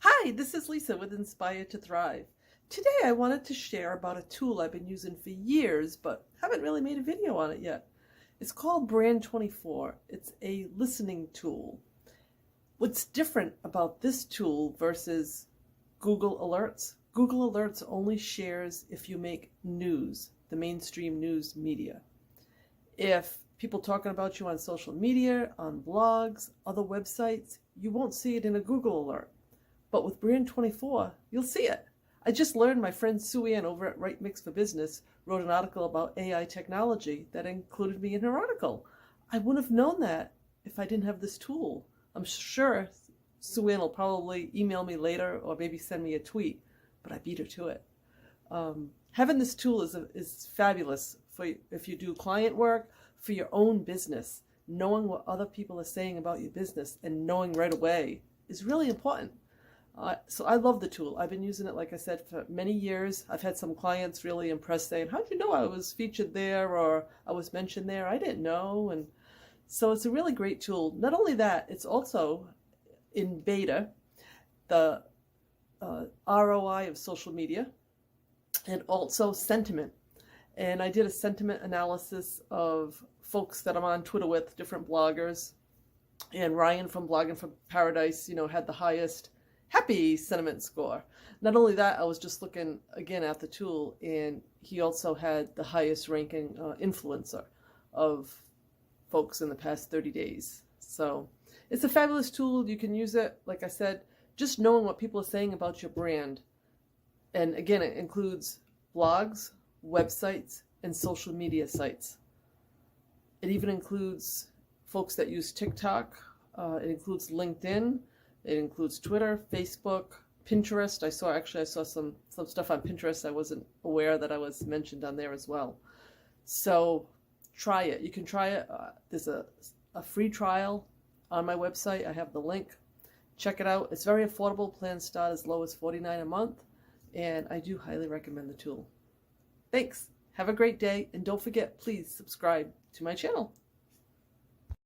Hi, this is Lisa with Inspire to Thrive. Today I wanted to share about a tool I've been using for years, but haven't really made a video on it yet. It's called Brand24. It's a listening tool. What's different about this tool versus Google Alerts? Google Alerts only shares if you make news, the mainstream news media. If people talking about you on social media, on blogs, other websites, you won't see it in a Google alert. But with Brand24, you'll see it. I just learned my friend Sue Ann over at Right Mix for Business wrote an article about AI technology that included me in her article. I wouldn't have known that if I didn't have this tool. I'm sure Sue Ann will probably email me later or maybe send me a tweet, but I beat her to it. Having this tool is fabulous for if you do client work, for your own business. Knowing what other people are saying about your business and knowing right away is really important. So I love the tool. I've been using it, like I said, for many years. I've had some clients really impressed saying, how'd you know I was featured there or I was mentioned there? I didn't know. And so it's a really great tool. Not only that, it's also in beta, the ROI of social media and also sentiment. And I did a sentiment analysis of folks that I'm on Twitter with, different bloggers. And Ryan from Blogging from Paradise, had the highest happy sentiment score. Not only that, I was just looking again at the tool, and he also had the highest ranking influencer of folks in the past 30 days. So it's a fabulous tool. You can use it, like I said, just knowing what people are saying about your brand. And again, it includes blogs, websites, and social media sites. It even includes folks that use TikTok. It includes LinkedIn. It includes Twitter, Facebook, Pinterest. I saw some stuff on Pinterest. I wasn't aware that I was mentioned on there as well. So try it. You can try it. There's a free trial on my website. I have the link. Check it out. It's very affordable. Plans start as low as $49 a month. And I do highly recommend the tool. Thanks. Have a great day. And don't forget, please subscribe to my channel.